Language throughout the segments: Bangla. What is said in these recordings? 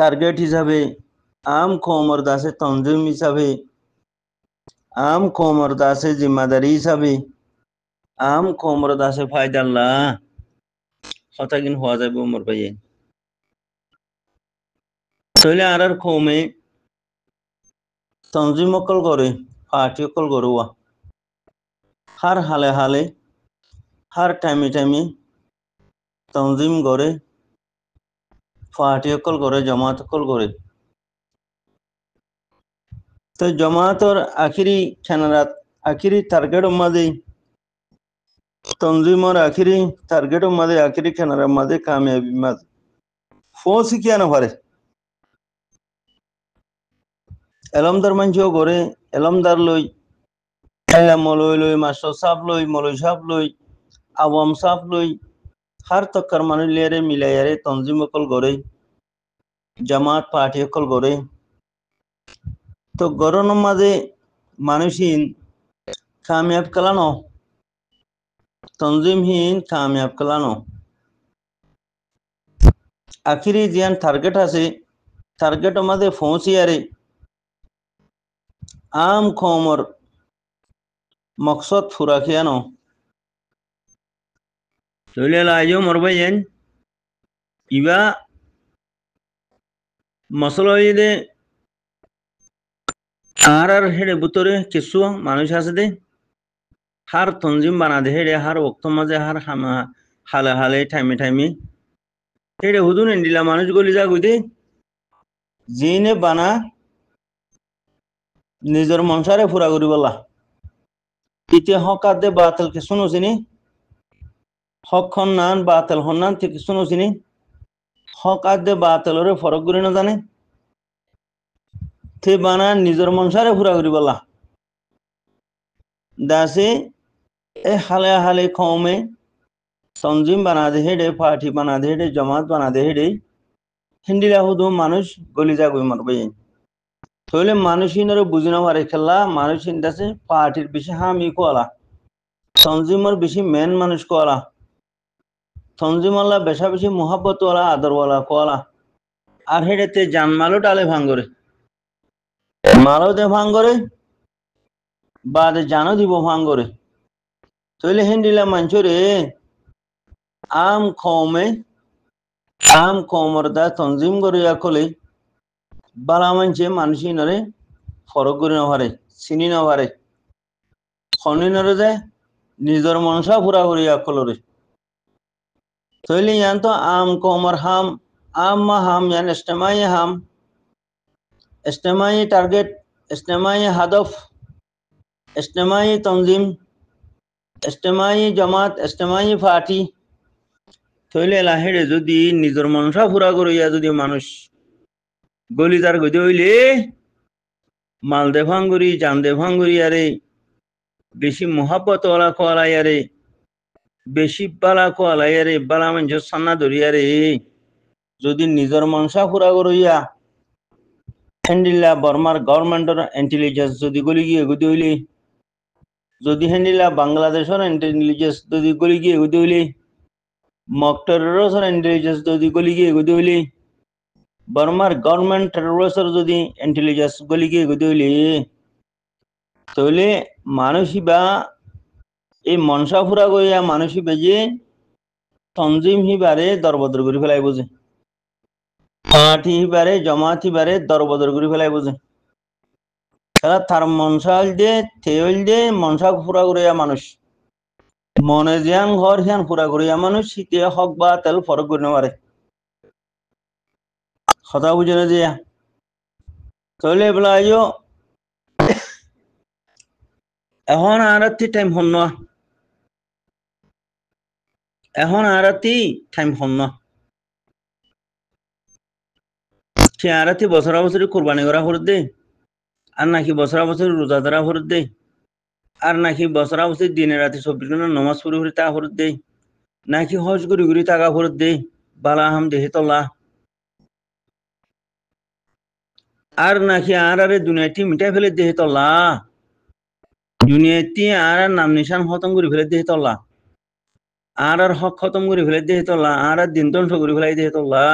টার্গেট হিসাবে আম কওমর দাসে তনজিম হিসাবে আম কওমর দাসে জিম্মাদারি হিসাবে আম কওমর দাসে ফায়দাল্লাহ হতাগিন হওয়া যাবে উমর ভাইয়ে তইলে আর কৌমে তনজিম অকল করে পার্টি অকল গরুয়া হার হালে হালে হার টাইমে টাইমে তনজিম করে পার্টি অকল করে জমাত অকল করে তো জমাতর আখিরি খেনারাত আখিরি টার্গেট মাঝে তনজিমর আখিরি টার্গেট মাঝে আখিরি খেনারার মাঝে কামিয়াবি মাঝে ফোসি কিয়া না পারে এলমদার মানছিও করে এলমদার লই মলই লই মাস্টার সাপ লই মলই সাপ লই আওয়াম সাপ লই হার তক্কার মানুষ লিয়ারে মিলাইয়ারে তনজিম অকল করে জামাত পার্টি অকল করে তো গরনের মাঝে মানুষহীন কামিয়াব কালানো তনজিমহীন কামিয়াব কালানো আখিরি জিয়ান টার্গেট আছে টার্গেটের মাঝে পৌঁছিয়ারে আম কওমর মকসদ ফুরা খিয়ানো তইলে লাইজো মরবাইয়েন ইবা মসলইদে আর হেডে বুতরে কিছু মানুষ আছে দে হার তনজিম বানা দে হেডে হার ওক্ত মাঝে হার হালে হালে টাইমে টাইমে হেডে হুদুন এন্ডিলা মানুষ গলি যা গুই দে জিনে বানা নিজের মনসারে ফুরা করি বলা ইতে হকাত দে বাতিল কে শুনো চিনি হক হন্নান বাতিল হন্নান থেকে শুনো চিনি হকাত দে বাতিলরে ফরক করি না জানে তে বানা নিজের মনসারে ফুরা করি বলা দাসে এ হালে হালে কৌমে তনজিম বানা দে হেডে পার্টি বানা দে হেডে জমাত বানা দে হেডে হিন্দিলা হুদু মানুষ গলি যা গুই মারবে তইলে মানুষিনরে বুঝিনা পারে খেলা মানুষিন দাসে পার্টির বেশি হামি কোয়ালা তনজিমর বেশি মেন মানুষ কোয়ালা তনজিমাল্লা বেশা বেশি মোহাব্বত ওয়ালা আদরওয়ালা কোয়ালা আর হেডেতে জানমালও ডালে ভাঙ্গরে মালও দে ভাঙ্গরে বাদে জানো দিব ভাঙ্গরে তইলে হিন্দিলা মানছরে আম কওমর দা তনজিম করিয়া কলে বালা মানছে মানুষিনরে ফরক করি না পারে চিনি না পারে খনিনরে যায় নিজের মনসা ফুরা করিয়া কলরে তইলে ইয়ান তো আম কওমর হাম আম্মা হাম ইয়ান ইজতেমাই টার্গেট ইজতেমাই হাদফ ইজতেমাই তনজিম ইজতেমাই জামাত ইজতেমাই পার্টি তইলে লাহেড়ে যদি নিজের মনসা ফুরা করিয়া যদি মানুষ গলিদার গদি হইলে মাল দে ভাঙ্গুরি জান দে ভাঙ্গুরি আরে বেশি মোহাব্বত ওয়ালা কোয়ালাই আরে বেশি বালা কোয়ালাই আরে বালা মানুষ সান্না ধরিয়ারে যদি নিজের মনসা ফুরা করিয়া হেন্ডিল্লা বর্মার গভর্নমেন্টের ইন্টেলিজেন্স যদি গলি গিয়ে গদি হইলে যদি হেন্ডিল্লা বাংলাদেশের ইন্টেলিজেন্স যদি গলি গিয়ে গদি হইলে মক টেররিস্টের ইন্টেলিজেন্স যদি গলি গিয়ে গদি হইলে বর্মার গভর্নমেন্ট টেররিস্টের যদি ইন্টেলিজেন্স গলি গিয়ে গদি হইলে তাহলে মানুষই বা এই মনসা ফুরা করিয়া মানুষই বেজে তনজিম হিবারে দরবদর করে ফেলাই বোঝে পার্টি হিবারে জমাত হিবারে দরবদর করে ফেলাই বোঝে তারা তার মনসা হইল দে মনসা ফুরা করিয়া মানুষ মনে জিয়ান ঘর হিয়ান ফুরা করিয়া মানুষ শীতে হক বা তেল ফরক করে পারে কথা বুঝে না দিয়া তাহলে বলা এখন আরাতি টাইম হন না এখন আরাতি টাইম হন না সে আরাতি বছর বছর কোরবানি করা হরত দে আর নাকি বছর বছর রোজা ধরা হরত দে আর নাকি বছর বছর দিনে রাতে 24 ঘন্টা নমাজ পড়ে পড়ে তা হরত দে নাকি হজ করি করি টাকা হরত দে বালা হাম দেহে তল্লা আর নাকি আর আরে দুনিয়াটি মিটাই ফেলে দেহে তল্লা দুনিয়াটি আর নাম নিশান খতম করে ফেলে দেহে তল্লা আর হক খতম করে ফেলে দেহে তল্লা আর দিন ধ্বংস করে ফেলাই দেহে তল্লা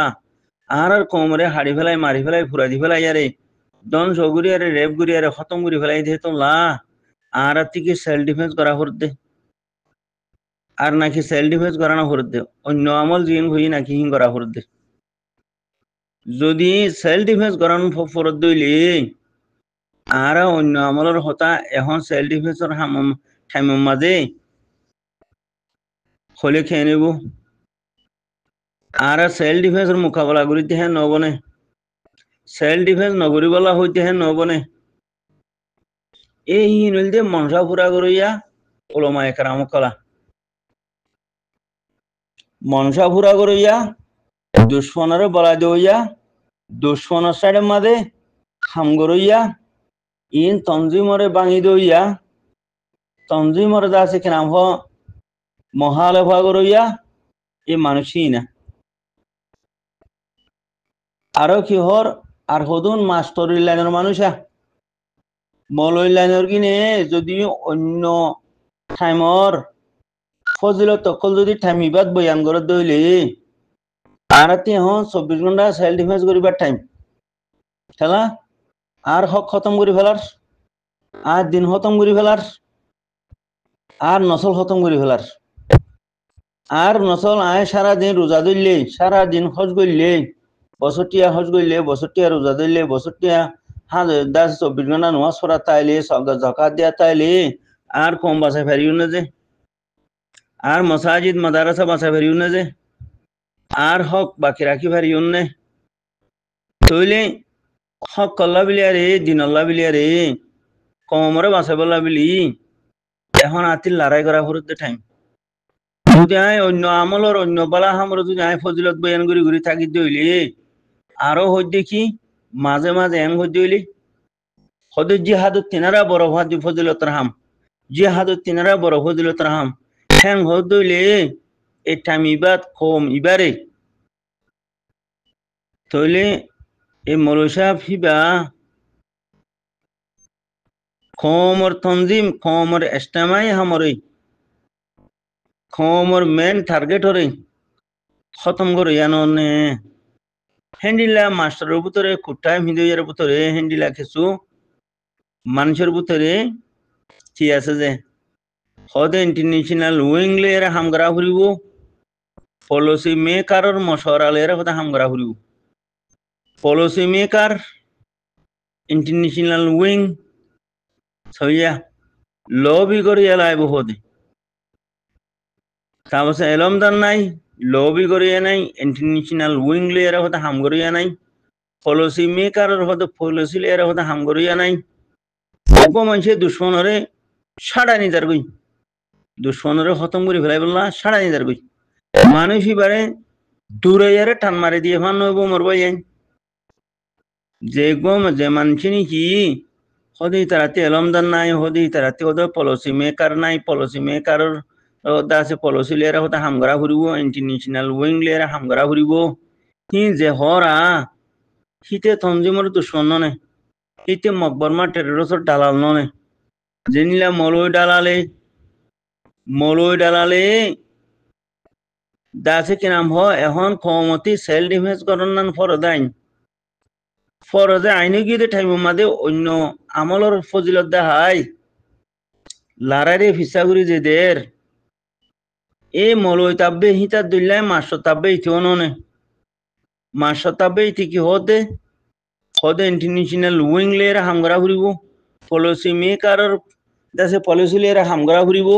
আর কমরে হাড়ি ফেলাই মারি ফেলাই ফুরাদি ফেলাই আরে দন সগুরি আরে রেপ গুরি আরে খতম গুরি ফেলাই দিয়ে তো লা আর থেকে সেলফ ডিফেন্স করা হরদে আর নাকি সেলফ ডিফেন্স করা না হরদে অন্য আমল জিন হই নাকি হিং করা হরদে যদি সেলফ ডিফেন্স করান ফরদ দইলে আর অন্য আমলের হতা এখন সেলফ ডিফেন্সর টাইমের মাঝে হলে খেয়ে নেব আর সেলফ ডিফেন্সের মোকাবেলা করিতে হ্যাঁ নবনে সেলফ ডিফেন্স নগরী বলা হইতে হ্যাঁ নবনে এই নইল দিয়ে মনসা ফুরা করিয়া ওলমা একরাম কলা মনসা ফুরা করিয়া দুশ্মনের বলা দইয়া দুশ্মনের সাইডের মাঝে খাম গরইয়া ইন তঞ্জিমরে বাঙি দইয়া তঞ্জিমরে দাসে কেনাম হ মহালেফা গরইয়া এ মানুষই না আরো কি হর আর হদুন মাস্টর লাইনের মানুষা মলই লাইনের কিনে যদি অন্য টাইমর ফজিলত তকল যদি টাইম ইবাদ বয়ান করে দইলে আর হন 24 ঘন্টা সেলফ ডিফেন্স করিবার টাইম খেলা আর হক খতম করে ফেলার আর দিন খতম করে ফেলার আর নসল খতম করে ফেলার আর নসল আয় সারা দিন রোজা ধরলে সারা দিন হজ করলে বছরটিয়া হজ করলে বছরটিয়া রোজা ধরলে বছরটিয়া হাজ 24 ঘন্টা নামাজ পড়া তাইলে জাকাত দিয়া তাইলে আর কম বাঁচা ফেরিও না যে আর মসাজিদ মাদারাসা বাঁচা ফেরিও না যে আর হক বাকি রাখি ফেরিও না তইলে হক কল্লা বিলিয়ারে দিন আল্লাহ বিলিয়ারে কমরে বাঁচা বলা বিলি এখন আতিল লড়াই করা হরতে টাইম যদি আয় অন্য আমলর অন্য বালা হামর যদি আয় ফজিলত বয়ান করি ঘুরি থাকি দইলে আরো হই দেখি মাঝে মাঝে এং হই দইলে হদ জিহাদত তিনারা বড় ফজিলতর হাম জিহাদত তিনারা বড় ফজিলতর হাম হ্যাং হই দইলে এই টাইম ইবাদ কম ইবারে তইলে এই মৌলসা ফিবা কমর তনজিম কমর ইস্তেমাই হামরে কমর মেন টার্গেট হরে খতম করে জাননে হ্যান্ডিলা মাস্টারের ভিতরে কুটাই হিন্দুয়ের ভিতরে হ্যান্ডিলা কিছু মানুষের ভিতরে কি আছে যে হদে ইন্টারন্যাশনাল উইংলে এরা হামগরা ফুরিব পলিসি মেকারর মশওয়ারালে এরা হদে হামগরা ফুরিব পলিসি মেকার ইন্টারন্যাশনাল উইং সইয়া লবি করে এলাই বহুদে তারপর এলমদার নাই লবি করিয়া নাই ইন্টারন্যাশনাল উইং এরা হতে হাম করিয়া নাই পলিসি মেকারের হতে পলিসি এরা হতে হাম করিয়া নাই অল্প মানুষে দুশ্মনরে সাড়া নিজার গই দুশ্মনরে খতম করে ফেলাই বললা সাড়া নিজার গই মানুষ এবারে দূরে ইয়ারে টান মারি দিয়ে ফান নইব মরব যে গম যে মানুষ নাকি হদি তারাতে এলমদার নাই হদি তারাতে ওদের পলিসি মেকার নাই পলিসি মেকারের আছে পলিসি লেরা হতে হামগরা ফুরিব ইন্টারন্যাশনাল উইং লেরা হামগরা ফুরিব হি যে হরা হিতে তঞ্জিমর দুশ্মন নে হিতে মকবরমা টেররিস্টর দালাল নে জেনিলা মলই ডালালে দাসে কি নাম হ এখন কমতি সেলফ ডিফেন্স করার নাম ফরজে আইনে গিয়ে টাইম মাদে অন্য আমলর ফজিলত দেখাই লারারে ফিসাগুড়ি যে দের এ মলই তাব্বে হিতা দুল্লাই মাসো তাব্বে ইতিও নে মাসো তাব্বে ইতি কি হদে ইন্টারন্যাশনাল উইং লেরা হামগরা ফুরিব পলিসি মেকারর দাসে পলিসি লেরা হামগরা ফুরিব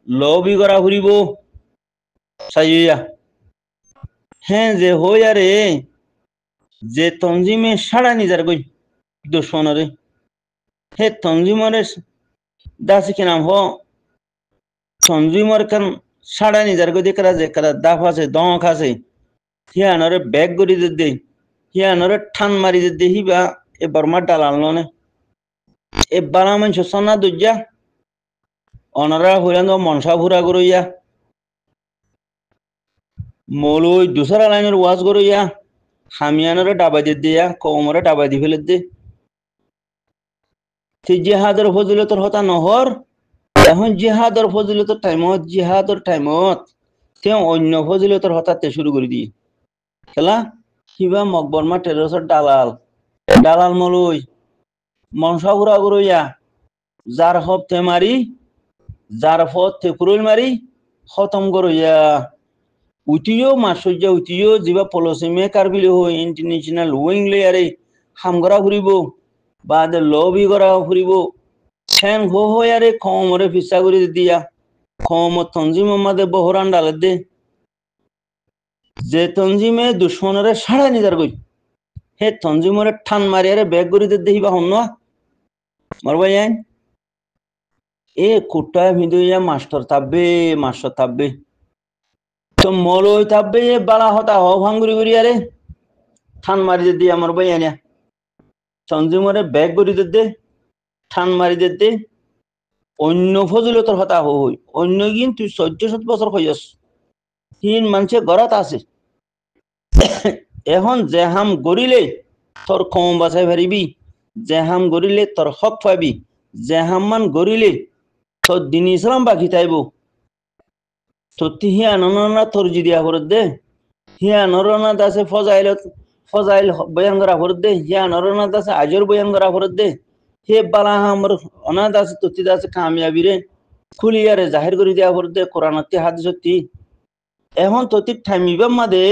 লবি করা ফুরিব সাইয়া হ্যাঁ যে হই আরে যে তঞ্জিমে সাড়া নিজার গই দুশ্মনরে হে তঞ্জিমরে দাসে কি নাম হ তঞ্জিমর কান সাড়া নিজার গই দেখরা যে কারা দাফ আছে দঁক আছে হিয়ানরে ব্যাগ গড়ি দে হিয়ানরে ঠান মারি দে হিবা এ বর্মা ডালাল নে এ বালা মানুষ সনা দুজা অনারা হইলান মনসা ফুরা করইয়া মৌলই দুসরা লাইনের ওয়াজ করইয়া হামিয়ানরে ডাবাই দিয়া কমরে ডাবাই দি ফেলে দে জিহাদর ফজিলতর হতা নহর এখন জিহাদর ফজিলতর টাইমত তে অন্য ফজিলতর হতাতে শুরু করে দিয়ে খেলা হিবা মকবরমা টেরোসর দালাল দালাল মলুই মনসা ঘুরা ঘুরইয়া যার হপ তে মারি যার ফত তে কুরুল মারি খতম করইয়া উঠিও মাসুজা উঠিও যিবা পলিসি মেকার বিলি হই ইন্টারন্যাশনাল উইং লেয়ারে হামগরা ফুরিব বাদে লবি করা ফুরিব ফ্যান হো হয়ারে কমরে ফিসা করে দিয়া কম তঞ্জিম মাদে বহরান ডালে দে যে তঞ্জিমে দুশ্মনরে সাড়া নিদার গই হে তঞ্জিমরে ঠান মারিয়ারে ব্যাগ করে দেহিবা হন না মারবাই আইন এ কুটা ভিদুইয়া মাস্টার তাববে তো মলই তাববে এ বালা হতা হ ভাঙ্গুরি করিয়ারে ঠান মারি দে আমার বাই আনিয়া তঞ্জিমরে ব্যাগ করে দে ঠান মারি দে অন্য ফজিলতর হতা হই অন্য গিন তুই 14 বছর হইয়াস তিন মানুষে গড়াত আছে এখন জেহাম গড়িলে তোর কম বাঁচাই পারিবি জেহাম গড়িলে তোর হক পাবি জেহাম মান গড়িলে তোর দিন ইসলাম বাকি তাইব তোর হিয়া নরনা তোর জিদিয়া করে দে হিয়া নরনা দাসে ফজাইল বয়ান করা করে দে হিয়া নরনা দাসে আজর বয়ান করা করে দে হে বালা আমার অনাথ আছে ততি দাসে কামিয়াবি রে খুলিয়ারে জাহির করে দেওয়া করে দে কোরআনতি হাদিসতি এখন ততি থামিবা মাদে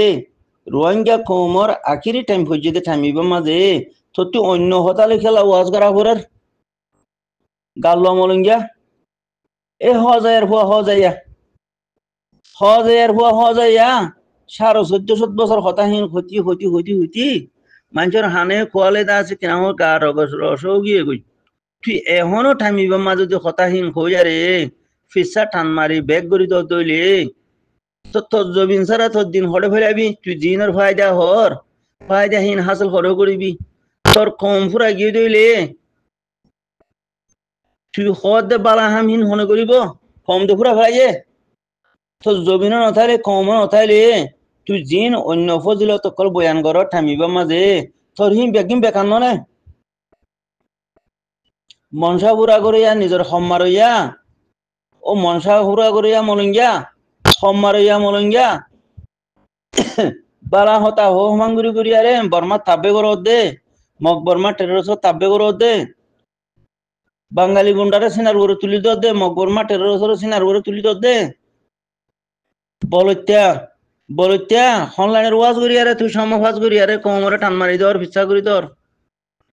রোহিঙ্গা কমর আখিরি টাইম পর্যন্ত থামিবা মাদে ততি অন্য হতালে খেলা ওয়াজ করা করার গাল্লা মলঙ্গিয়া এ হজায়ের হুয়া হজাইয়া 14,500 বছর হতাহীন হতি মানুষের হানে খোয়ালে দা আছে কেন গা রসও গিয়ে গই তুই এখনো থামিবা মা যদি হতাহীন হইয়া রে ফিসা টান মারি ব্যাগ গড়ি দইলে তোর জমিন ছাড়া তোর দিন হরে ফেরাবি তুই জিনের ফায়দাহীন হাসিল হরে করিবি তোর কম ফুরা গিয়ে দইলে তুই হদ দে বালাহামহীন হনে করিব কম দে ফুরা ফেলাইয়ে তোর জমিন নথাইলে কম নথাইলে তুই জিন অন্য ফজিলত কল বয়ান কর থামিবা মাঝে তোর হিম বেগিম বেকার ননে মনসা বুড়া করিয়া নিজের সম্মারইয়া ও মনসা বুড়া করিয়া মলঙ্গিয়া সম্মারইয়া মলঙ্গিয়া বালা হতা হো মাঙ্গুরি করিয়া রে বর্মা তাব্বে করো দে মক বর্মা টেরোস তাব্বে করো দে বাঙালি গুন্ডারে সিনার করে তুলি দে মক বর্মা টেরোস সিনার করে তুলি দে বলত্যা অনলাইনের ওয়াজ করিয়া রে তুই সমফাজ করিয়া রে কমরে টান মারি দর ফিসা করি দর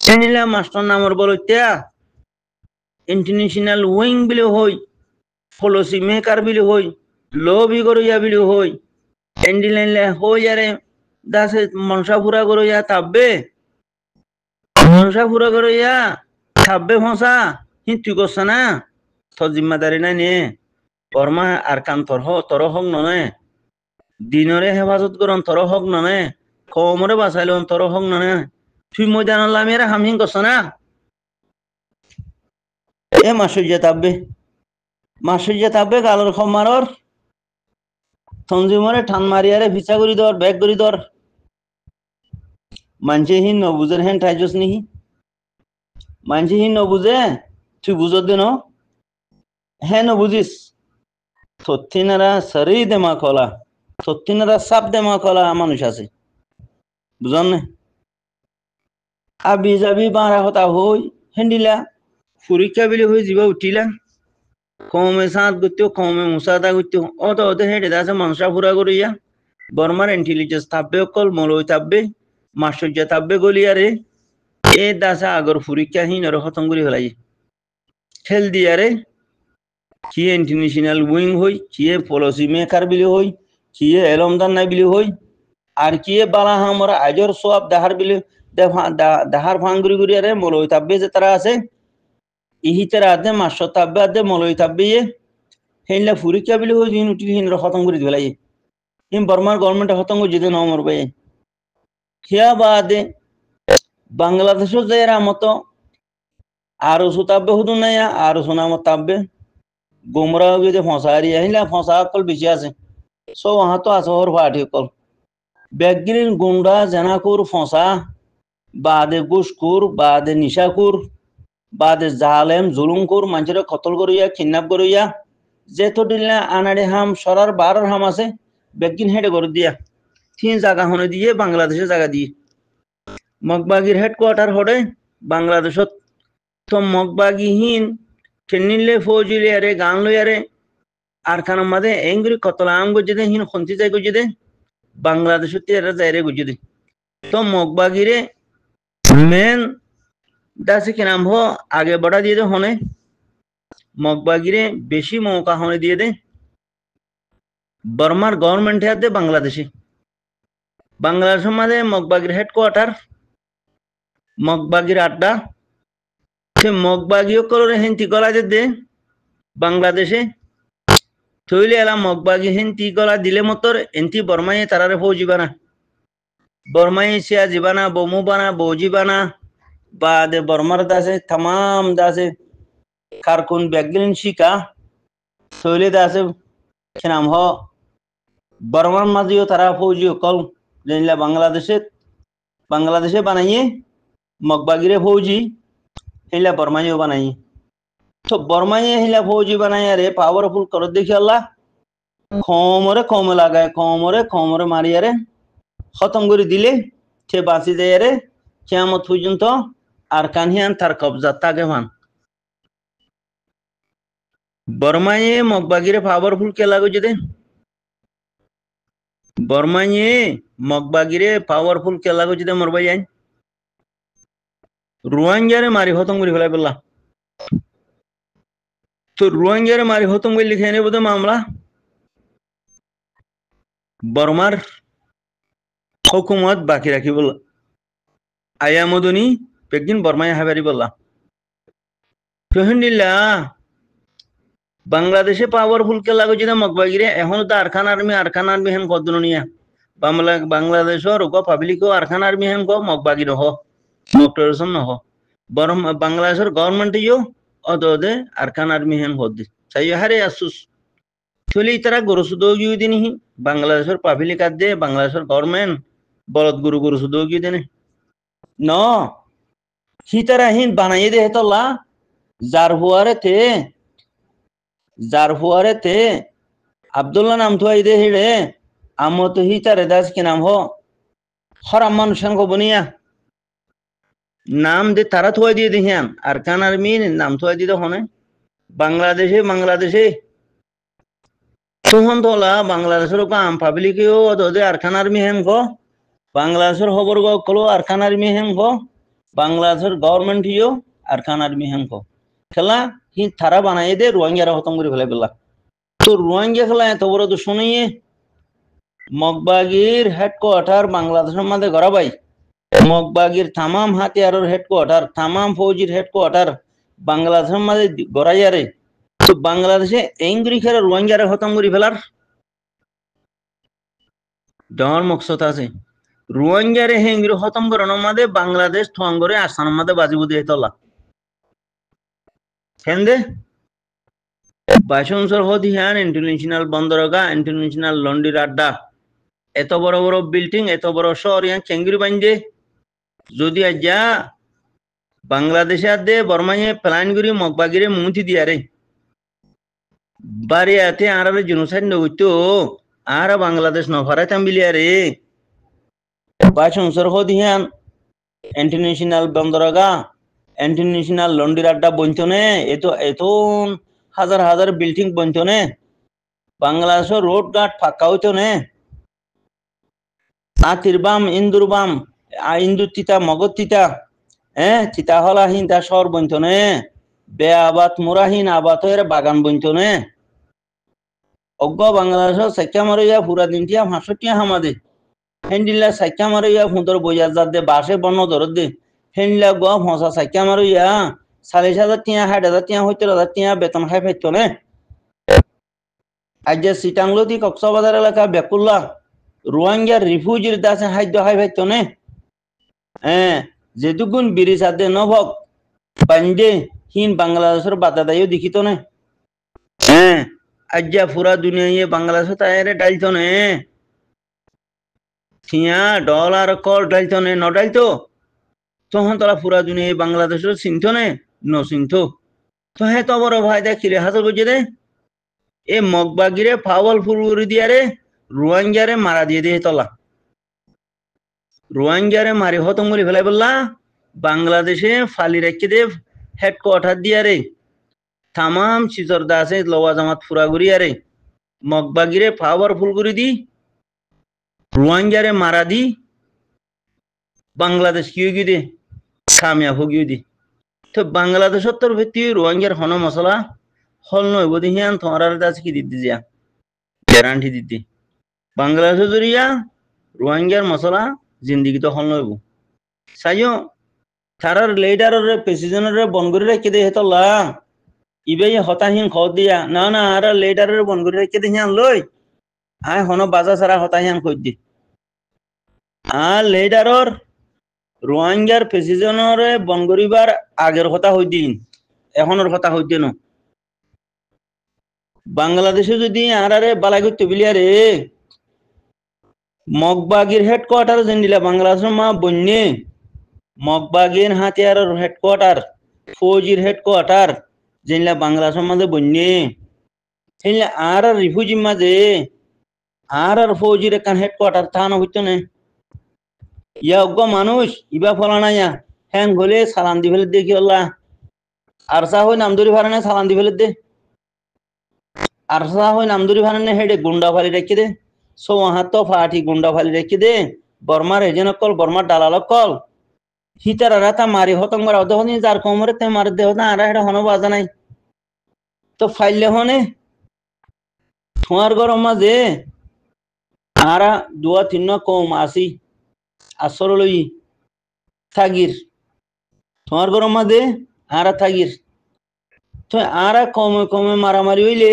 চিনিলা মাস্টার নামর বলত্যা ইন্টারন্যাশনাল উইং বিলি হই পলিসি মেকার বিলি হই লবি করিয়া বিলি হই এন্ডিলাইনলে হই আরে দাসে মনসা ফুরা করিয়া তাববে মনসা ফুরা করিয়া তাববে ফসা তুই করছ না তোর জিম্মাদারি নাই নে বর্মা আর কান তোর হক ননে দিনরে হেফাজত করন তোর হক ননে কমরে বাঁচাইলন তোর হক ননে তুই ময়দান লামিয়ারে হামহিং করছ না এ মাসুজিয়া তাববে গালর খমারর তঞ্জিমরে ঠান মারিয়ারে ফিসা করি দর ব্যাগ করি দর মানছে হিন নবুজের হেন ঠাইজস নিহি মানছে হিন নবুজে তুই বুঝত দে ন হ্যাঁ নবুজিস সত্যিনারা সারি দেমা কলা সত্যিনারা সাপ দেমা কলা মানুষ আছে বুঝন না আবি যাবি বাঁড়া হতা হই হেন্ডিলা পরীক্ষা বিলি হয়ে যাবা উঠিলা কমে সাঁত করতে কমে মুসাদা করতে অত হেঁটে আছে মনসা ফুরা করিয়া বর্মার ইন্টেলিজেন্স থাকবে অকল মলই থাকবে মাস্টার্য থাকবে গলিয়ারে এ দাসা আগর পরীক্ষাহীন আর খতম করে ফেলাই খেল দিয়ারে কিয়ে ইন্টারন্যাশনাল উইং হই কিয়ে পলিসি মেকার বিলি হই কিয়ে এলমদান নাই বিলি হই আর কিয়ে বালা হামর আজর সব দাহার ফাঙ্গুরি করিয়ারে মলই থাকবে যে তারা আছে ইহিতারা আদে মাস্টার থাকবে আদে মলই থাকবে হেনলা পরীক্ষা বিলি হই দিন উঠি হিন খতম করে ফেলাই হিম বর্মার গভর্নমেন্ট খতম করে যেতে নমর ভাই হিয়া বাদে বাংলাদেশও যে এরা মতো আরো সুতাব্বে হুদু নাই আরো সোনা মতাব্বে গুমরা যে ফসারি আহিলা ফসা কল বেশি আছে সব আহ তো আছে ওর ফাটি কল ব্যাগগিরিন গুন্ডা জেনাকুর ফসা বাদে গুসকুর বাদে নিশাকুর বাদে জালেম জুলুমকুর মানুষের কতল করিয়া কিডন্যাপ করিয়া যে তো দিল্লা আনাড়ি হাম সরার বারর হাম আছে ব্যাগগিন হেঁটে করে দিয়া তিন জায়গা হনে দিয়ে বাংলাদেশের জায়গা দিয়ে মগবাগির হেডকোয়ার্টার হরে বাংলাদেশত তো মগবাগিহীন কেনিলে ফৌজিলিয়ারে গান লইয়ারে আর খানার মাঝে এঙ্গুরি কতলা আম গজে হিন খন্তি যাই গজে দে বাংলাদেশত এরা যাইরে গজে দে তো মগবাগিরে মেন দাসে কি নাম হো আগে बढ़ा দিয়ে দে হনে মগবাগিরে বেশি মৌকা হনে দিয়ে দে বর্মার গভর্নমেন্ট হাতে বাংলাদেশে বাংলাদেশের মাঝে মগবাগির হেডকোয়ার্টার মগবাগির আড্ডা সে মগবাগিও করে হেন্তি গলা দে বাংলাদেশে থইলে এলা মগবাগি হেন্তি গলা দিলে মতর এন্তি বর্মায়ে তারারে ফৌজি বানা বর্মায়ে সিয়া জীবানা বমু বানা বৌজি বানা বা দে বর্মার দাসে तमाम দাসে কারকুন ব্যাগলিন শিকা থইলে দাসে কি নাম হ বর্মার মাঝেও তারা ফৌজি কল যেনলা বাংলাদেশে বানাইয়ে মগবাগিরে ফৌজি হেলা বর্মাইও বানাইয়ে তো বর্মাইয়ে হেলা ফৌজি বানাইয়া রে পাওয়ারফুল করে দেখি আল্লাহ কমরে লাগায় কমরে মারিয়ারে খতম করে দিলে সে বাঁচি যায় রে কিয়ামত পর্যন্ত আর কানহিয়ান তার কবজা তাকে ভান বর্মাইয়ে মগবাগিরে পাওয়ারফুল কে লাগো যদি বর্মাইয়ে মগবাগিরে পাওয়ারফুল কে লাগো যদি মরবাই যাই রোহিঙ্গারে মারি খতম করে ফেলাই বললা তো রোহিঙ্গারে মারি খতম করে লিখে এনে বোধ মামলা বর্মার হুকুমত বাকি রাখি বললা আয়ামদনি একদিন বর্মায় হাবারি বললা রোহিঙ্গা বাংলাদেশে পাওয়ারফুল কে লাগো যদি মগবাগিরে এখন তো আরখান আর্মি হেন কদনিয়া বাংলাদেশর পাবলিকও আরখান আর্মি হেন গো মগবাগির হ মকটরসন নহ বরং বাংলাদেশের গভর্নমেন্টও অদে আরখান আর্মি হেন হদ চাই হারে আসুস চলি তারা গরুসুদৌগি দিনহি বাংলাদেশের পাবলিক আদে বাংলাদেশের গভর্নমেন্ট বলদ গরুসুদৌগি দেনে ন হি তারা হিন বানাইয়ে দে হেতলা যার হুয়ারে তে আব্দুল্লাহ নাম থুয়াই দে হিড়ে আমত হি তারে দাস কি নাম হো হরাম মানুষান কো বনিয়া নাম দে তারা থুয়াই দিয়ে দিহিয়ান আরকান আর্মি নাম থুয়াই দিয়ে হনে বাংলাদেশে তুহন তোলা বাংলাদেশের আম পাবলিকেও দে আরকান আর্মি হেন গো বাংলাদেশের খবর গো কলো আরকান আর্মি হেন গো বাংলাদেশের গভর্নমেন্ট হিও আরকান আর্মি হেন গো খেলা হি তারা বানাই দে রোহিঙ্গারা খতম করে ফেলে বললা তো রোহিঙ্গা খেলা এত বড় তো শুনিয়ে মগবাগির হেডকোয়ার্টার বাংলাদেশের মধ্যে গড়াবাই মগবাগির তামাম হাতিয়ারের হেডকোয়ার্টার তামাম ফৌজির হেডকোয়ার্টার বাংলাদেশের মধ্যে গড়াইয়ারে তো বাংলাদেশে এঙ্গুরি খেলে রোহিঙ্গারা খতম করে ফেলার ডর মকসদ আছে রোহিঙ্গারে হেঙ্গুরি খতম করানোর মধ্যে বাংলাদেশ থঙ্গরে আসানোর মধ্যে বাজিবু দিয়ে তোলা হেন্দে 22 হদি হ্যান ইন্টারন্যাশনাল বন্দরগা ইন্টারন্যাশনাল লন্ডির আড্ডা এত বড় বড় বিল্ডিং এত বড় শহর ইয়ান চেঙ্গুরি বাঞ্জে যদি আজ্ঞা বাংলাদেশে আদে বর্মায়ে প্লানগুরি মগবাগিরে মুথি দিয়ারে বাড়ি আতে আরারে জেনোসাইড নগইতো আর বাংলাদেশ নফারাই তাম্বিলিয়ারে 22 হদি হ্যান ইন্টারন্যাশনাল বন্দরগা ইন্টারন্যাশনাল লন্ডির আড্ডা বঞ্চনে এত হাজার বিল্ডিং বঞ্চনে বাংলাদেশের রোড ঘাট ফাঁকা হইতো নে আতিরবাম ইন্দুরবাম ইন্দুর তিতা মগজ তিতা তিতা হলাহীন তা শহর বঞ্চনে বে আবাদ মুরাহীন আবাদ হয়ে বাগান বঞ্চনে অজ্ঞ বাংলাদেশের সাইকা মারিয়া পুরা দিনটিয়া 65 হামাদে হেন্ডিলা সাইকা মারিয়া ফুঁদর বইয়া যার দে বাসে বন্য ধরত দে হেন্ডিলা গ ফসা সাইকা মারিয়া 40,000 টিয়া 60,000 টিয়া 70,000 টিয়া বেতন খাই পাইতো নে আজ সিটাংলতি কক্সবাজার এলাকা বেকুল্লা রোহিঙ্গা রিফিউজির দাসে খাদ্য খাই পাইতো নে যেটুকুন ব্রিজ আদে নভক বাঞ্জে হিন বাংলাদেশের বাতাদাইও দেখিত নে আজ পুরা দুনিয়া বাংলাদেশ তাইরে ডাইতো নে থিয়া ডলার কল ডাইতো নে নডাইতো তখন তারা পুরা দুনিয়া বাংলাদেশের চিন্তো নে নচিন্তো তো হে তো বড় ভাই দেখিলে হাজার বুঝে দে এ মগবাগিরে পাওয়ারফুল করে দিয়ারে রোহিঙ্গারে মারা দিয়ে দিয়ে তলা রোহিঙ্গারে মারি হতম করে ফেলাই বললা বাংলাদেশে ফালি রেখে দে হেডকোয়ার্টার দিয়ে রে তামাম চিজরদা আছে লওয়া জামাত ফুরাগুড়ি আরে মগবাগিরে পাওয়ারফুল করে দি রোহিঙ্গারে মারা দি বাংলাদেশ কি গিয়ে দে কামিয়াব গিয়ে দি তো বাংলাদেশের তরফে তুই রোহিঙ্গার হন মশলা হল নয় বোধ হিয়ান তোমার কাছে কি দিতে যা গ্যারান্টি দিতে বাংলাদেশ জরিয়া রোহিঙ্গার মশলা জিন্দিগি তো হল নইব সাইও তারার লিডারের প্রেসিডেন্টের বন করে রেখে দে হেতলা ইবে হতাহীন খত দিয়া না না আর লিডারের বন করে রেখে দে হিয়ান লই আয় হন বাজা সারা হতাহীন খত দি আর লিডারর রোহিঙ্গার প্রেসিডেন্টর বন করিবার আগের কথা হই দিন এখনের কথা হই দিন বাংলাদেশে যদি আরে বালাই করতে বিলিয়ারে মগবাগির হেডকোয়ার্টার যেন দিলা বাংলাদেশের মা বন্যে মগবাগির হাতিয়ারের হেডকোয়ার্টার ফৌজির হেডকোয়ার্টার যেনলা বাংলাদেশের মাঝে বন্যে সেনলা আর রিফিউজি মাঝে আর ফৌজির একান হেডকোয়ার্টার থানো হইতো না ইয়া অজ্ঞ মানুষ ইবা ফলা না ইয়া হ্যাং হলে সালাম দি ফেলে দেখি আল্লাহ আরসা হই নামদুরি ভাড়া সালাম দি ফেলে দে আরসা হই নামদুরি ভাড়া হেডে গুন্ডা ফালি রেখে দে সো হাত তো ফাটি গুন্ডা ফালি রেখে দে বর্মার এজেন কল বর্মার দালাল কল হিতারা রাতা মারি হতং মারা দহনি যার কমরে তে মার দেহ না আর এটা হন বাজা নাই তো ফাইলে হনে তোমার গরম মাঝে আরা দুয়া তিন কম আসি আসর লই থাগির তোমার গরম মাঝে আরা থাগির তো আরা কমে কমে মারামারি হইলে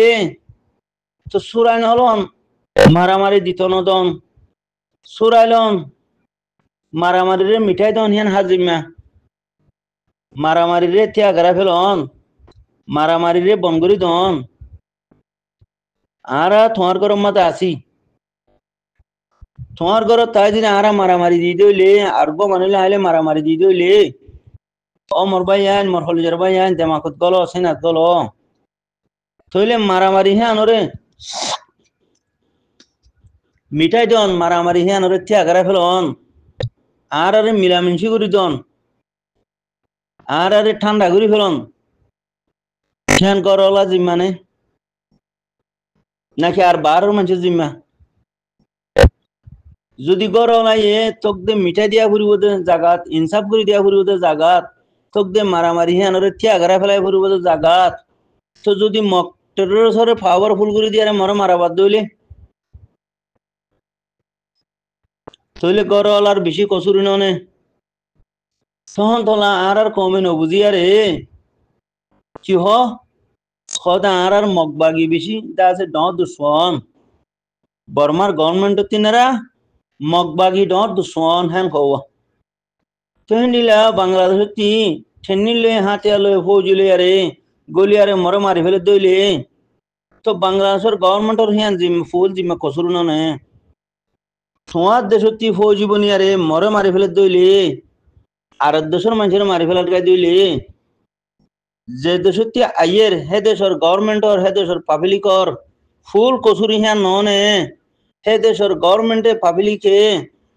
তো সুরাইন হলন মারামারি দিত নদন সুরাইলন মারামারি রে মিঠাই দন হিয়ান হাজিমা মারামারি রে তিয়া গড়া ফেলন মারামারি রে বনগরি দন আরা তোমার গরম মাঝে আসি তোমার ঘর তাই দিন আরা মারামারি দিয়ে দইলে আরব মানুষ আইলে মারামারি দিয়ে দইলে ও মোর ভাই আইন মোর হলিজার ভাই আইন দেমাকত গল সেনাত গল তইলে মারামারি হে আনরে মিঠাই দন মারামারি হে আনরে থিয়া গারা ফেলন আর আরে মিলামিশি করি দন আর আরে ঠান্ডা করি ফেলন খেয়ান করলা জিম্মানে নাকি আর বারোর মানুষের জিম্মা যদি গরম আইয়ে তোক দে মিঠাই দিয়া ফুরিব দে জাগাত ইনসাফ করে দিয়া ফুরিব দে জাগাত তোক দে মারামারি হে আনরে থিয়া গারা ফেলাই ফুরিব দে জাগাত তো যদি মক টেরোরিস্টরে পাওয়ারফুল করে দিয়ে মর মারাবাদ দইলে তইলে গরল আর বেশি কসুরি ননে তখন তোলা আর কমে নবুঝি আরে কি হ খদা আর মগবাগি বেশি দা আছে ড দুশ্মন বর্মার গভর্নমেন্ট তিনারা মগবাগি ড দুশ্মন হ্যান কও তেহনিলা বাংলাদেশ তি ঠেনিলে হাতিয়া লয় ফৌজি লই আরে গলি আরে মর মারি ফেলে দইলে তো বাংলাদেশের গভর্নমেন্টর হিয়ান জিম ফুল জিম্মা কসুর নে তোমার দেশতি ফৌজি বনি আরে মরে মারি ফেলে দইলে আর দেশের মানুষের মারি ফেলার গায়ে দইলে যে দেশতি আইয়ের হে দেশের গভর্নমেন্টর হে দেশের পাবলিকর ফুল কসুরি হিয়ান ননে হে দেশের গভর্নমেন্টে পাবলিকে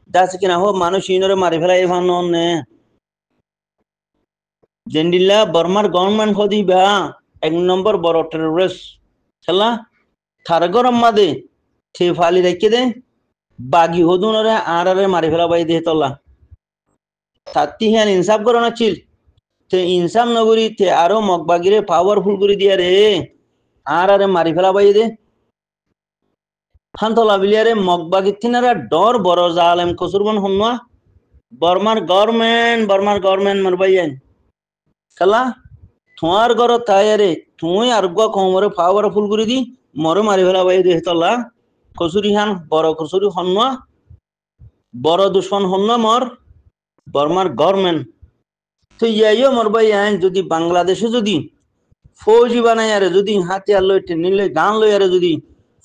দাস কিনা হো মানুষ ইনরে মারি ফেলাই এভান ননে জেন্ডিল্লা বর্মার গভর্নমেন্ট হদি বা এক নম্বর বড় টেরোরিস্ট খেলা থার গরম মাদে থে ফালি রেখে দে বাগি হদুনরে আরে মারি ফেলা বাই দে তলা তাতি হিয়ান ইনসাফ করো না চিল তে ইনসাফ নগরী তে আরো মগবাগিরে পাওয়ারফুল করে দিয়া রে আরে মারি ফেলা বাই দে হান্তলা বিলিয়ারে মগবাগি তিনারা ডর বড় জালেম কসুরবন হন্না বর্মার গভর্নমেন্ট মারবাই আইন খেলা তোমার ঘর তাই আরে তুই আর কমরে পাওয়ারফুল করে দি মরে মারি ফেলা বাই দে তলা কসুরি হান বড় কসুরি হন্না বড় দুশ্মন হন্না মর বর্মার গভর্নমেন্ট তো ইয়াইও মর ভাই আইন যদি বাংলাদেশে যদি ফৌজি বানাই আরে যদি হাতিয়ার লই নিলে গান লই আরে যদি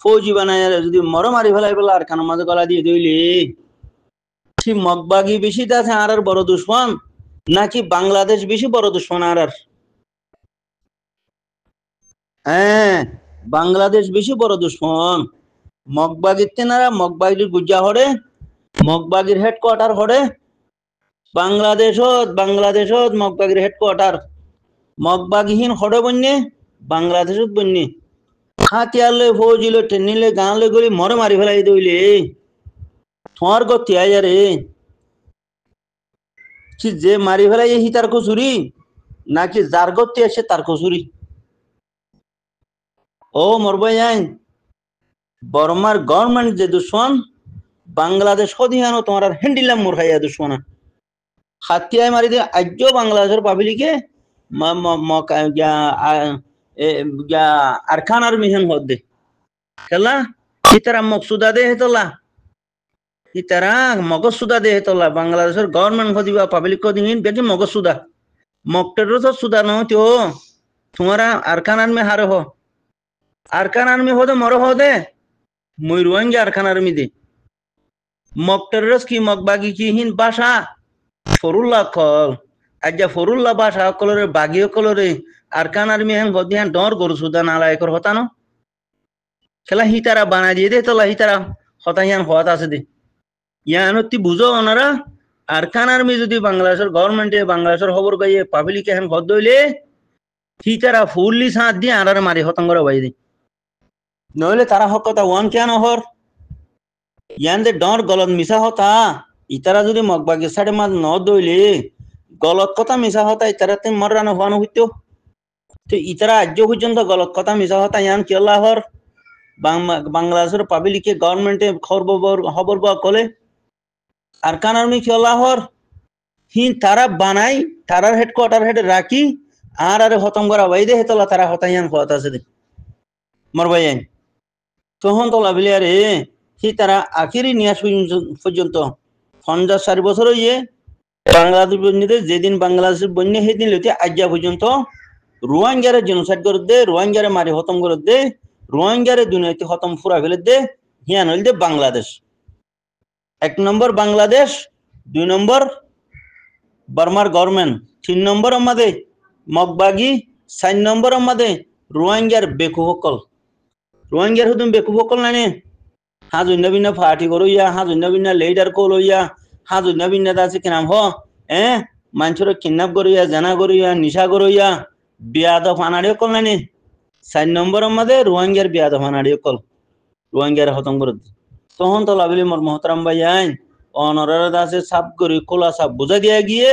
ফৌজি বানাই আরে যদি মর মারি ফেলাই বলে আর কানো মাঝে গলা দিয়ে দইলে ঠিক মগবাগি বেশি আছে আর বড় দুশ্মন নাকি বাংলাদেশ বেশি বড় দুশ্মন আর হ্যাঁ বাংলাদেশ বেশি বড় দুশ্মন মগবাগির তেনারা মগবাগির গুজ্জা হরে মগবাগির হেডকোয়ার্টার হরে বাংলাদেশত মগবাগির হেডকোয়ার্টার মগবাগিহীন হরে বন্যে বাংলাদেশত বন্যে হাতিয়ালে ফৌজিলে টেনিলে গাঁলে গলি মরে মারি ফেলাই দইলে তোমার গতি আয়ারে কি যে মারি ফেলাই হি তার কসুরি নাকি যার গতি আসে তার কসুরি ও মরবাই আইন বর্মার গভর্নমেন্ট যে দুশ্মন বাংলাদেশ হদিহানো তোমার আর হ্যান্ডিলাম মোর খাইয়া দুশ্মনা হাতিয়ায় মারি দিয়ে আজ্য বাংলাদেশের পাবলিকে আরখান আর মিহান হদ দে খেলা ইতারা মকসুদা দে হেতলা ইতারা মগজসুদা দে হেতলা বাংলাদেশের গভর্নমেন্ট হদিবা পাবলিক হদিন বেকি মগজসুদা মকটেরও তো সুদা নহতি ও তোমারা আরখান আর্মি হারে হ আরখান আর্মি হদে মর হদে মই রোহিঙ্গা আরখান আর্মি দে মকটেরস কি মগবাগি কি হিন ভাষা ফরুল্লাহ কল আজ্ঞা ফরুল্লাহ ভাষা কলরে বাগিও কলরে আরকান আর্মি হ্যাং হদিহান ডর গরু সুদা নালায়কর হতানো খেলা হিতারা বানাই দিয়ে দে তোলা হিতারা হতাহিয়ান হত আছে দে ইয়ানতি বুঝো ওনারা আরকান আর্মি যদি বাংলাদেশের গভর্নমেন্টে বাংলাদেশের খবর গাইয়ে পাবলিক হ্যাং হদ দইলে হিতারা ফুললি সাঁত দিয়ে আনারে মারি হতঙ্গ বাই দে নইলে তারা হক কথা ওয়ান কেন হর ইয়ান দে ডর গলত মিশা হতা ইতারা যদি মগবাগের সাড়ে মাছ ন দইলে গলত কথা মিশা হতা ইতারাতে মরানো হওয়ানো হইতো তো ইতারা আজ পর্যন্ত গলত কথা মিশা হতা ইয়ান কেলা হর বাংলাদেশের পাবলিকে গভর্নমেন্টে খবর কলে আরকান আর্মি কেলা হর হি তারা বানাই তারার হেডকোয়ার্টার হেড রাখি আর হতম করা বাইদে হেতলা তারা হতাইয়ান হত আছে দে মরবাই তখন তোলা বিলে আরে হি তারা আখিরি নিয়াস পর্যন্ত 50-60 বছর হইয়ে বাংলাদেশ বন্যতে যেদিন বাংলাদেশের বন্যা সেদিন লইতে আজ্ঞা পর্যন্ত রোহিঙ্গারে জেনোসাইড করে দে রোহিঙ্গারে মারি খতম করে দে রোহিঙ্গারে দুনিয়াতে খতম ফুরা ফেলে দে হিয়ান হইল দে বাংলাদেশ 1 নম্বর বাংলাদেশ 2 নম্বর বর্মার গভর্নমেন্ট 3 নম্বর আমাদের মগবাগি 4 নম্বর আমাদের রোহিঙ্গার বেকুফকল রোহিঙ্গার হুদুম বেকুফকল নানে হাজুন্না বিন্না ফাটি করইয়া হাজুন্না বিন্না লিডার কলইয়া হাজুন্না বিন্না দাসি কিনাম হ মানুষের কিডন্যাপ করিয়া জানা করিয়া নিশা করিয়া বিয়াদ ফানাড়িও কল নানি 4 নম্বর আমাদের রোহিঙ্গার বিয়াদ ফানাড়িও কল রোহিঙ্গার খতম করে তখন তো লাভিলি মোর মহতরাম ভাই আইন অনরার দাসে সাপ করি কোলা সাপ বুঝা দিয়া গিয়ে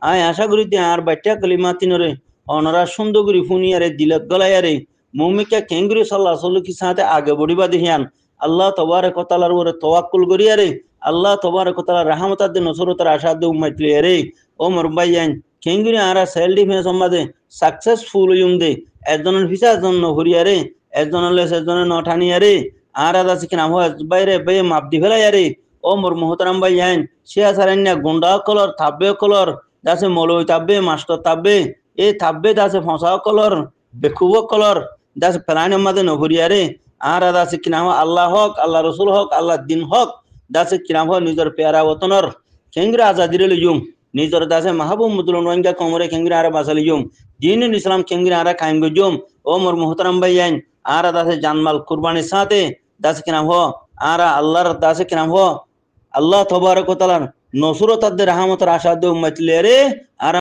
আয় আশা করি আর বাচ্চা কলিমা তিনরে অনরা সুন্দর করি ফুনিয়ারে দিলত গলায়ারে মুমিকা কেঙ্গুরি সাল্লাহ সাল্লুকি সাথে আগে বড়িবা দেহিয়ান আল্লাহ তবারক ওয়া তাআলার উপরে তাওয়াক্কুল করিয়ারে আল্লাহ তবারক ওয়া তাআলার রহমতার দে নসরতের আশা দে উম্মত লিয়ারে ও মোর ভাইয়ান কেঙ্গুরি আরা সেল ডিফেন্স সম্মাদে সাকসেসফুল ইউম দে একজনের ভিসা জন্য হরিয়ারে একজনের লেস একজনের নঠানিয়ারে আর আদা সিকিন আহওয়াজ বাইরে বে মাপ দি ফেলায়ারে ও মোর মহতরাম ভাইয়ান শিয়া সারান্না গুন্ডা কলর থাব্বে কলর দাসে মলই তাব্বে মাস্টার তাব্বে এ থাব্বে দাসে ফসা কলর বেকুব কলর দাসে প্লানের মাঝে নহরিয়ারে আর আদা সিকিন আল্লাহ হক আল্লাহ রসুল হক আল্লাহ দিন হক দাসে কিনাম হক নিজের পেয়ারা ওতনর কেঙ্গুরি আজাদিরে লইম নিজের দাসে মাহবুব মুদুল রোহিঙ্গা কমরে কেঙ্গুরি আরা বাসা লইম দিনুল ইসলাম কেঙ্গুরি আরা কায়েম গজুম ও মোর মহতরাম ভাইয়ান আর দাসে জানমাল কুরবানির সাথে দাসে কিনাম হ আর আল্লাহর দাসে কিনাম হ আল্লাহ তবারক ওয়া তাআলার নসরত আর রহমতের আশা দে উম্মত লিয়ারে আর